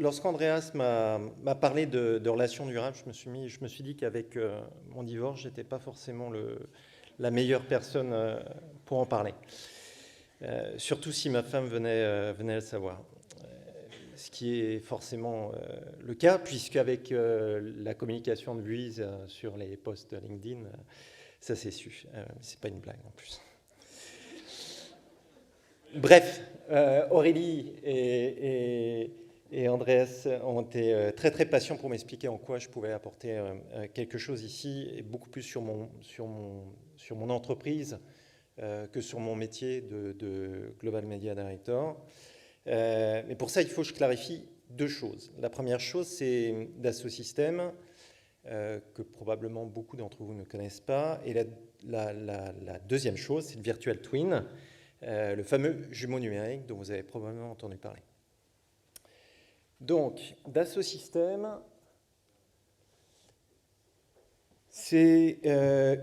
lorsqu'Andreas m'a parlé de relations durables, je me suis dit qu'avec mon divorce, je n'étais pas forcément la meilleure personne pour en parler. Surtout si ma femme venait à le savoir. Ce qui est forcément le cas, puisqu'avec la communication de Louise sur les posts LinkedIn, ça s'est su. C'est pas une blague en plus. Bref, Aurélie et Andreas ont été très très patients pour m'expliquer en quoi je pouvais apporter quelque chose ici, et beaucoup plus sur mon entreprise que sur mon métier de Global Media Director. Mais pour ça, il faut que je clarifie deux choses. La première chose, c'est Dassault Systèmes, que probablement beaucoup d'entre vous ne connaissent pas. Et la deuxième chose, c'est le Virtual Twin, le fameux jumeau numérique dont vous avez probablement entendu parler. Donc, Dassault Systèmes, c'est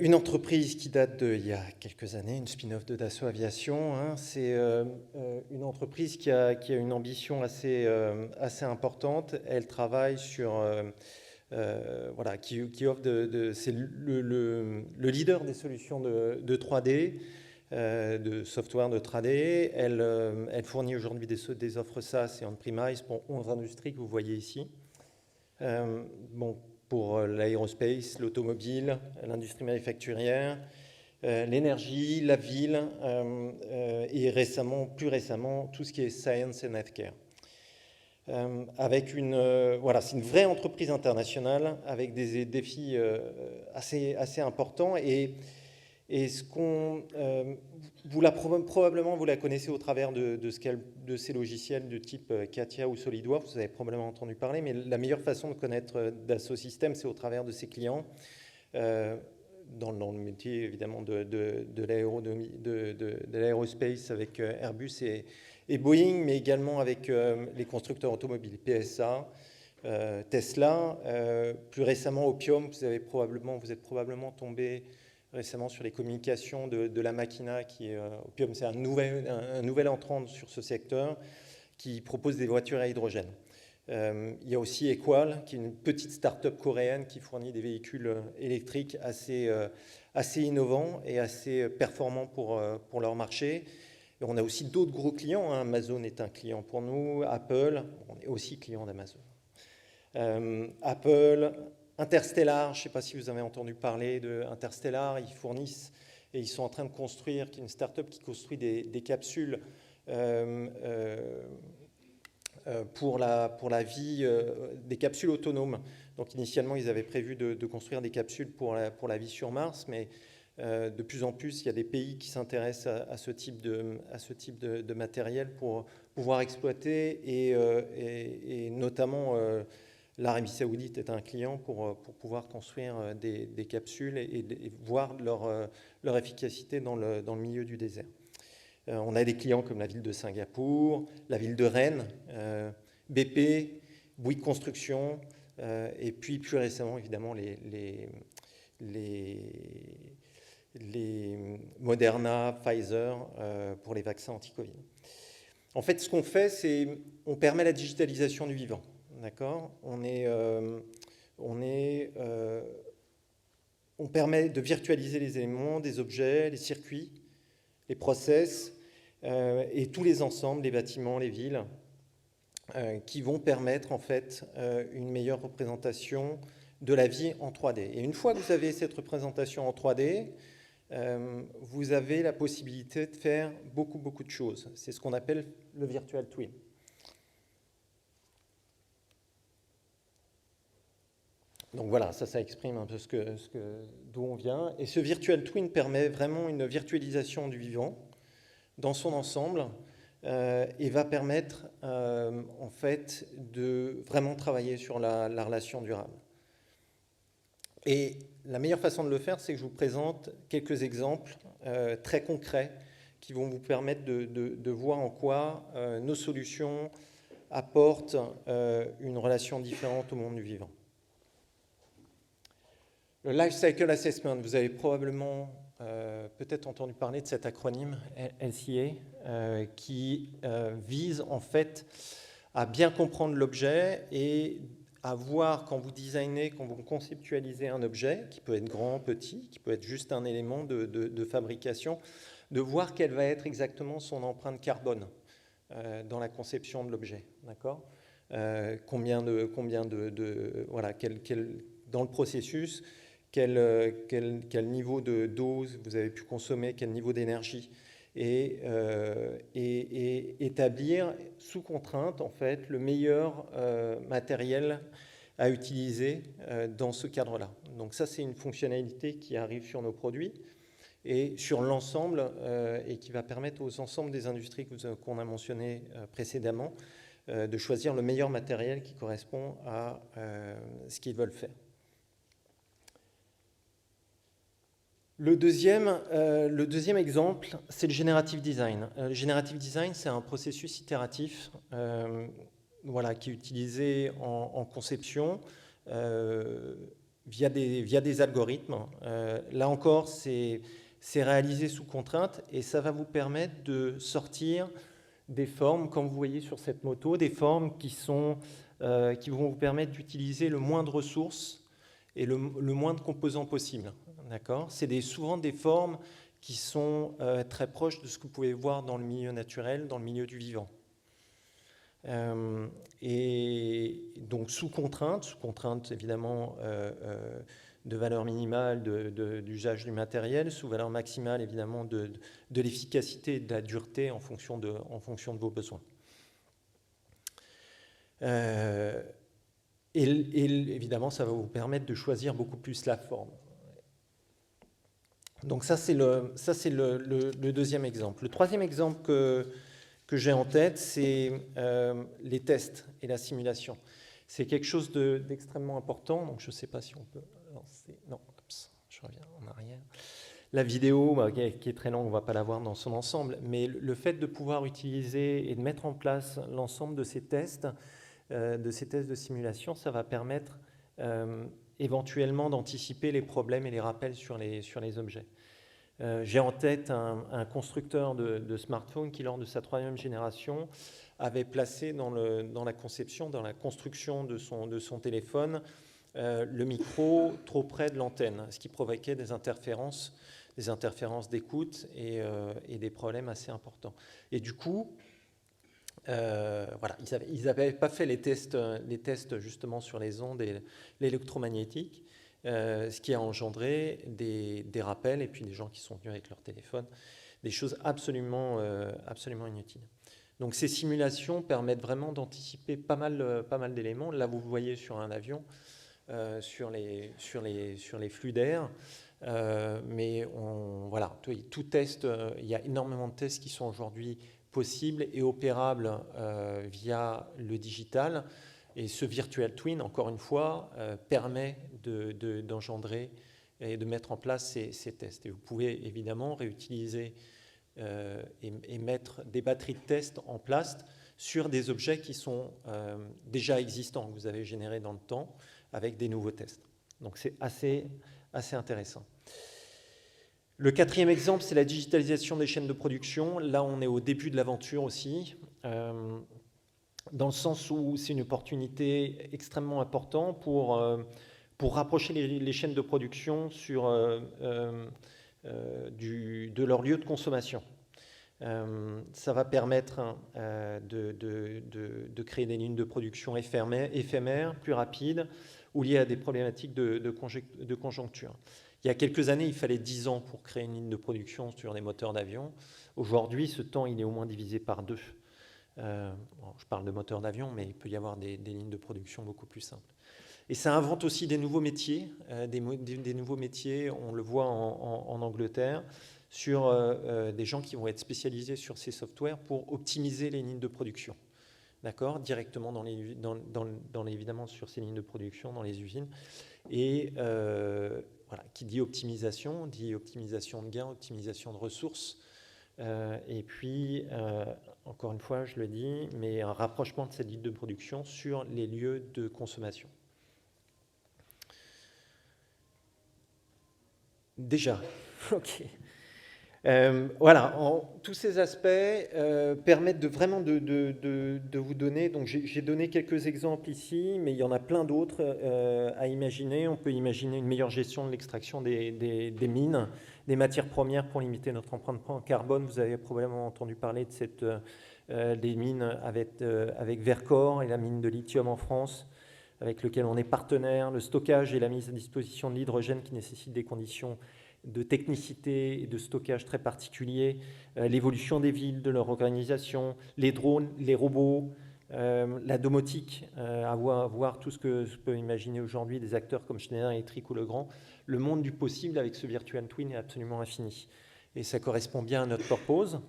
une entreprise qui date d'il y a quelques années, une spin-off de Dassault Aviation. Hein. C'est une entreprise qui a une ambition assez importante. Elle travaille sur... voilà, qui offre c'est le leader des solutions de 3D, de software de 3D. Elle fournit aujourd'hui des offres SaaS et on-premise pour 11 industries que vous voyez ici. Bon, pour l'aérospace, l'automobile, l'industrie manufacturière, l'énergie, la ville et plus récemment, tout ce qui est science and healthcare. Avec voilà, c'est une vraie entreprise internationale avec des défis assez importants et ce qu'on probablement vous la connaissez au travers de ces logiciels de type CATIA ou SolidWorks, vous avez probablement entendu parler, mais la meilleure façon de connaître Dassault Systèmes, c'est au travers de ses clients, dans le métier évidemment de l'aérospace avec Airbus et Boeing, mais également avec les constructeurs automobiles, PSA, Tesla, plus récemment Opium, vous êtes probablement tombé récemment sur les communications de la Machina, Opium, c'est un nouvel entrant sur ce secteur qui propose des voitures à hydrogène. Il y a aussi Equal, qui est une petite start-up coréenne qui fournit des véhicules électriques assez innovants et assez performants pour leur marché. Et on a aussi d'autres gros clients. Hein. Amazon est un client pour nous, Apple, on est aussi client d'Amazon. Apple, Interstellar, je ne sais pas si vous avez entendu parler d'Interstellar, ils fournissent et ils sont en train de construire, qui est une start-up qui construit des capsules pour la vie, des capsules autonomes. Donc initialement, ils avaient prévu de construire des capsules pour la vie sur Mars, mais de plus en plus, il y a des pays qui s'intéressent à ce type de matériel pour pouvoir exploiter et notamment l'Arabie Saoudite est un client pour pouvoir construire des capsules et voir leur efficacité dans le milieu du désert. On a des clients comme la ville de Singapour, la ville de Rennes, BP, Bouygues Construction, et puis plus récemment, évidemment, les Moderna, Pfizer pour les vaccins anti-Covid. En fait, ce qu'on fait, c'est on permet la digitalisation du vivant. D'accord ? On permet de virtualiser les éléments, des objets, les circuits, les process et tous les ensembles, les bâtiments, les villes, qui vont permettre en fait une meilleure représentation de la vie en 3D. Et une fois que vous avez cette représentation en 3D, vous avez la possibilité de faire beaucoup de choses. C'est ce qu'on appelle le Virtual Twin. Donc voilà, ça exprime un peu d'où on vient. Et ce Virtual Twin permet vraiment une virtualisation du vivant dans son ensemble et va permettre en fait de vraiment travailler sur la relation durable. Et la meilleure façon de le faire, c'est que je vous présente quelques exemples très concrets qui vont vous permettre de voir en quoi nos solutions apportent une relation différente au monde du vivant. Le Life Cycle Assessment, vous avez probablement peut-être entendu parler de cet acronyme LCA qui vise en fait à bien comprendre l'objet et à voir quand vous designez, quand vous conceptualisez un objet, qui peut être grand, petit, qui peut être juste un élément de fabrication, de voir quelle va être exactement son empreinte carbone dans la conception de l'objet, d'accord ? Combien voilà, dans le processus, quel niveau de dose vous avez pu consommer, quel niveau d'énergie, et établir sous contrainte en fait le meilleur matériel à utiliser dans ce cadre-là. Donc ça, c'est une fonctionnalité qui arrive sur nos produits et sur l'ensemble et qui va permettre aux ensembles des industries qu'on a mentionnées précédemment de choisir le meilleur matériel qui correspond à ce qu'ils veulent faire. Le deuxième exemple, c'est le generative design. Le generative design, c'est un processus itératif voilà, qui est utilisé en conception via des algorithmes. Là encore, c'est réalisé sous contrainte et ça va vous permettre de sortir des formes, comme vous voyez sur cette moto, des formes qui vont vous permettre d'utiliser le moins de ressources et le moins de composants possible. D'accord ? C'est souvent des formes qui sont très proches de ce que vous pouvez voir dans le milieu naturel, dans le milieu du vivant. Et donc sous contrainte évidemment de valeur minimale d'usage du matériel, sous valeur maximale évidemment de l'efficacité et de la dureté en fonction de vos besoins. Et évidemment, ça va vous permettre de choisir beaucoup plus la forme. Donc ça, c'est le deuxième exemple. Le troisième exemple que j'ai en tête, c'est les tests et la simulation. C'est quelque chose d'extrêmement important. Donc je ne sais pas si on peut lancer. Non, je reviens en arrière. La vidéo, qui est très longue, on ne va pas la voir dans son ensemble, mais le fait de pouvoir utiliser et de mettre en place l'ensemble de ces tests de simulation, ça va permettre éventuellement d'anticiper les problèmes et les rappels sur les objets. J'ai en tête un constructeur de smartphone qui, lors de sa 3e génération, avait placé dans la conception, dans la construction de son téléphone, le micro trop près de l'antenne, ce qui provoquait des interférences d'écoute et des problèmes assez importants. Et du coup, voilà, ils n'avaient pas fait les tests justement sur les ondes et l'électromagnétique, ce qui a engendré des rappels et puis des gens qui sont venus avec leur téléphone, des choses absolument inutiles. Donc ces simulations permettent vraiment d'anticiper pas mal d'éléments. Là, vous voyez sur un avion, sur les flux d'air, mais voilà, tout test, il y a énormément de tests qui sont aujourd'hui possibles et opérables via le digital. Et ce virtual twin, encore une fois, permet d'engendrer et de mettre en place ces tests. Et vous pouvez évidemment réutiliser et mettre des batteries de tests en place sur des objets qui sont déjà existants, que vous avez générés dans le temps, avec des nouveaux tests. Donc c'est assez intéressant. Le 4e exemple, c'est la digitalisation des chaînes de production. Là, on est au début de l'aventure aussi, dans le sens où c'est une opportunité extrêmement importante pour rapprocher les chaînes de production de leur lieu de consommation. Ça va permettre de créer des lignes de production éphémères, plus rapides, ou liées à des problématiques de conjoncture. Il y a quelques années, il fallait 10 ans pour créer une ligne de production sur des moteurs d'avion. Aujourd'hui, ce temps, il est au moins divisé par 2. Je parle de moteurs d'avion, mais il peut y avoir des lignes de production beaucoup plus simples. Et ça invente aussi des nouveaux métiers, des nouveaux métiers, on le voit en Angleterre, sur des gens qui vont être spécialisés sur ces softwares pour optimiser les lignes de production. D'accord, directement évidemment sur ces lignes de production, dans les usines. Et voilà, qui dit optimisation de gains, optimisation de ressources. Et puis, encore une fois, je le dis, mais un rapprochement de cette ligne de production sur les lieux de consommation. Déjà, ok. Voilà, tous ces aspects permettent vraiment de vous donner, donc j'ai donné quelques exemples ici, mais il y en a plein d'autres à imaginer. On peut imaginer une meilleure gestion de l'extraction des mines, des matières premières pour limiter notre empreinte carbone. Vous avez probablement entendu parler de des mines avec Vercor et la mine de lithium en France, avec lequel on est partenaire, le stockage et la mise à disposition de l'hydrogène qui nécessitent des conditions de technicité et de stockage très particuliers, l'évolution des villes, de leur organisation, les drones, les robots, la domotique, voir tout ce que je peux imaginer aujourd'hui des acteurs comme Schneider Electric ou Legrand. Le monde du possible avec ce Virtual Twin est absolument infini. Et ça correspond bien à notre purpose,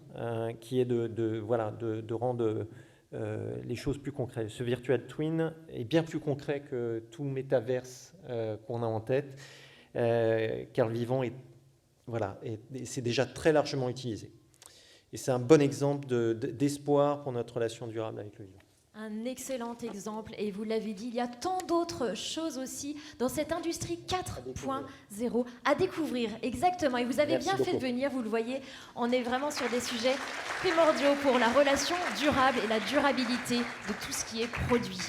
qui est de rendre les choses plus concrètes. Ce Virtual Twin est bien plus concret que tout le métaverse qu'on a en tête. Car le vivant c'est déjà très largement utilisé. Et c'est un bon exemple d'espoir pour notre relation durable avec le vivant. Un excellent exemple, et vous l'avez dit, il y a tant d'autres choses aussi dans cette industrie 4.0 à découvrir, exactement. Et vous avez bien fait de venir, vous le voyez, on est vraiment sur des sujets primordiaux pour la relation durable et la durabilité de tout ce qui est produit.